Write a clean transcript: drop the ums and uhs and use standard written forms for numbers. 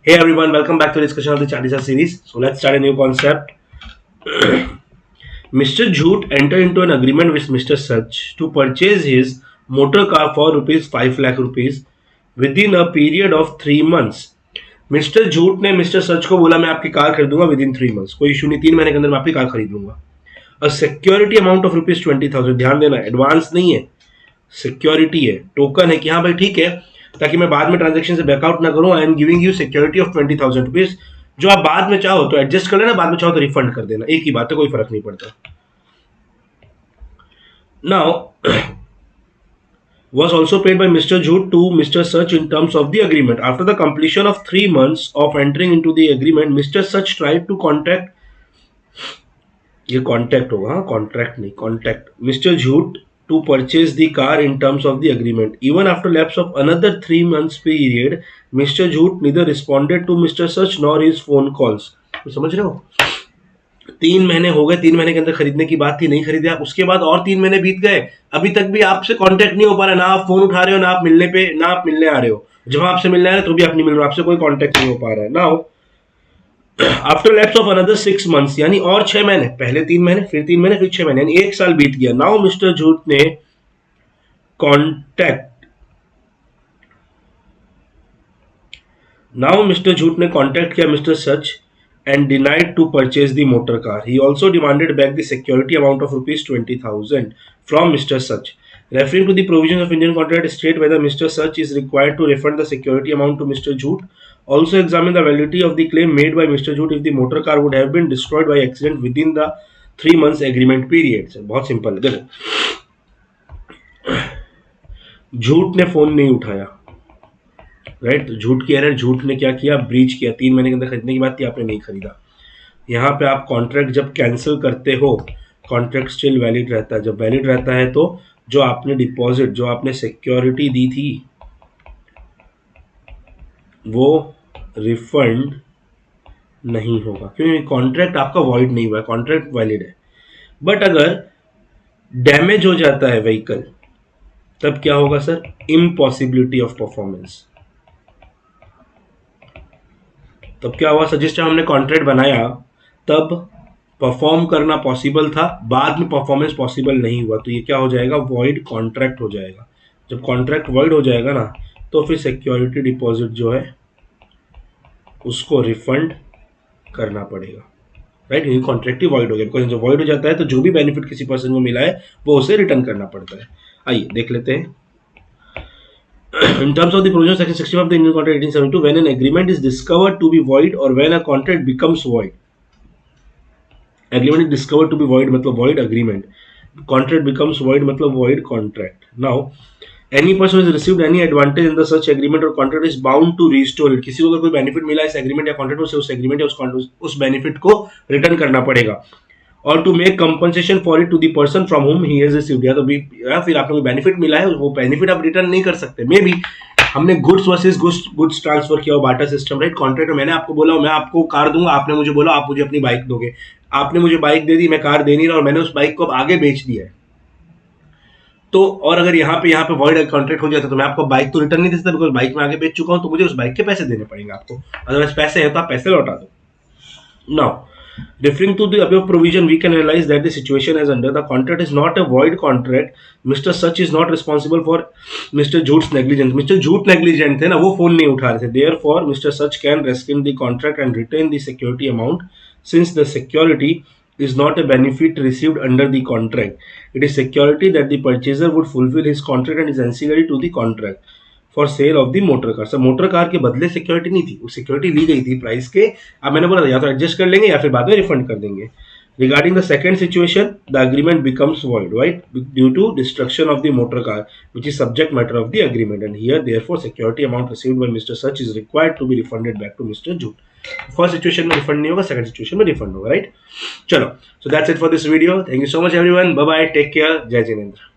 Hey everyone, welcome back to the discussion of the Chatisa series. So let's start a new concept. Mr. Jhoot entered into an agreement with Mr. Sach to purchase his motor car for rupees 5 lakh rupees within a period of 3 months. Mister झूठ ने mister सच को बोला मैं आपकी car खरीदूंगा with in 3 months, कोई issue नहीं, 3 महीने के अंदर मैं आपकी कार खरीद लूंगा. A security amount of rupees 20,000. ध्यान देना, एडवांस नहीं है, सिक्योरिटी है, टोकन है कि हाँ भाई ठीक है, ताकि मैं बाद में ट्रांजेक्शन से बैकआउट ना करूं. I am giving you security of 20,000 rupees, जो आप बाद में चाहो तो एडजस्ट कर लेना, बाद में चाहो तो रिफंड कर देना, एक ही बात है, कोई फर्क नहीं पड़ता. Now was also paid by Mr. Jhoot to Mr. Sach in terms of the agreement. After the completion of 3 months of entering into the agreement, Mr. Sach tried to contact, ये कॉन्टैक्ट होगा, हाँ contract नहीं, contact mister झूठ to purchase the car in terms of the agreement. Even after lapse of another 3 months period, Mr. Jhoot neither responded to Mr. Sach nor his phone calls. तो समझ रहे हो, 3 महीने हो गए, 3 महीने के अंदर खरीदने की बात थी, नहीं खरीदे आप, उसके बाद और 3 महीने बीत गए, अभी तक भी आपसे कांटेक्ट नहीं हो पा रहा, ना आप फोन उठा रहे हो, ना आप मिलने आ रहे हो, जब आपसे मिलने आ रहे हो तो भी आप नहीं मिल रहे हो, आपसे कोई कांटेक्ट नहीं हो पा रहा है. Now after lapse of another 6 months, यानी और 6 महीने, पहले 3 महीने, फिर 3 महीने, फिर 6 महीने, यानी 1 साल बीत गया. नाउ मिस्टर झूठ ने कॉन्टैक्ट कॉन्टैक्ट किया mister such and denied to purchase the motor car. He also demanded back the security amount of rupees 20,000 from Mr. Sach. Referring to the provisions of Indian contract, state whether Mr. Sach is required to refund the security amount to Mr. Jhoot. Also examine the validity of the claim made by Mr. Jhoot if the motor car would have been destroyed by accident within the 3 months agreement period. बहुत simple है, देखो झूठ ने phone नहीं उठाया, right, तो झूठ की एरर, झूठ ने क्या किया, ब्रीच किया, 3 महीने के अंदर खरीदने की बात थी, आपने नहीं खरीदा. यहाँ पे आप कॉन्ट्रैक्ट जब कैंसिल करते हो, कॉन्ट्रैक्ट स्टिल वैलिड रहता है. जब वैलिड रहता है तो जो आपने डिपॉजिट, जो आपने सिक्योरिटी दी थी, वो रिफंड नहीं होगा, क्योंकि कॉन्ट्रैक्ट आपका वॉइड नहीं हुआ है, कॉन्ट्रैक्ट वैलिड है. बट अगर डैमेज हो जाता है व्हीकल, तब क्या होगा सर, इम्पॉसिबिलिटी ऑफ परफॉर्मेंस. तब क्या हुआ सर, जिस टाइम हमने कॉन्ट्रैक्ट बनाया तब परफॉर्म करना पॉसिबल था, बाद में परफॉर्मेंस पॉसिबल नहीं हुआ, तो ये क्या हो जाएगा, वॉइड कॉन्ट्रैक्ट हो जाएगा. जब कॉन्ट्रैक्ट वॉइड हो जाएगा ना, तो फिर सिक्योरिटी डिपॉजिट जो है उसको रिफंड करना पड़ेगा, राइट, क्योंकि कॉन्ट्रैक्ट ही वॉइड हो गया. बिकॉज जब वॉइड हो जाता है तो जो भी बेनिफिट किसी पर्सन को मिला है वो उसे रिटर्न करना पड़ता है. आइए देख लेते हैं. In terms of the provision section 65 of the Indian Contract 1872, when an agreement is discovered to be void or when a contract becomes void, agreement is discovered to be void मतलब void agreement, contract becomes void मतलब void contract. Now any person who has received any advantage in the such agreement or contract is bound to restore it. किसी को अगर कोई benefit मिला इस agreement या contract में, उस एग्रीमेंट या उस बेनिफिट को रिटर्न करना पड़ेगा. और to make compensation for it to the person from whom he has received, या फिर आपको बेनिफिट मिला है, वो बेनिफिट आप रिटर्न नहीं कर सकते. मे बी हमने गुड्स वर्सेस गुड्स ट्रांसफर किया हो, बाटा सिस्टम, राइट. कॉन्ट्रैक्ट में मैंने आपको बोला मैं आपको कार दूंगा, आपने मुझे बोला आप मुझे अपनी बाइक दोगे, आपने मुझे बाइक दे दी, मैं कार दे नहीं रहा और मैंने उस बाइक को अब आगे बेच दिया है. तो और अगर यहाँ पे वॉइड कॉन्ट्रैक्ट हो जाता तो मैं आपको बाइक तो रिटर्न नहीं दे सकता, बिकॉज बाइक में आगे बेच चुका हूं, तो मुझे उस बाइक के पैसे देने पड़ेंगे आपको. अदरवाइज पैसे हैं तो आप पैसे लौटा दो. Now referring to the above provision, we can realize that the situation as under the contract is not a void contract. Mr. Sach is not responsible for Mr. Jhoot's negligence. Mr. Jhoot negligent थे ना, वो phone नहीं उठा रहे थे. Therefore, Mr. Sach can rescind the contract and retain the security amount, since the security is not a benefit received under the contract. It is security that the purchaser would fulfill his contract and is ancillary to the contract for sale of the motor car. Sir motor car के बदले security नहीं थी, वो security ली गई थी price के. अब मैंने बोला या तो एडजस्ट कर लेंगे या फिर बाद में रिफंड कर देंगे. Regarding the second situation, the agreement becomes void, right, due to destruction of the motor car which is subject matter of the agreement, and here therefore security amount received by mister Sach is required to be refunded back to mister Jhooth. First situation में refund नहीं होगा, second situation में refund होगा, right. चलो, so that's it for this video. Thank you so much everyone, bye bye, take care, जय जिनेंद्र.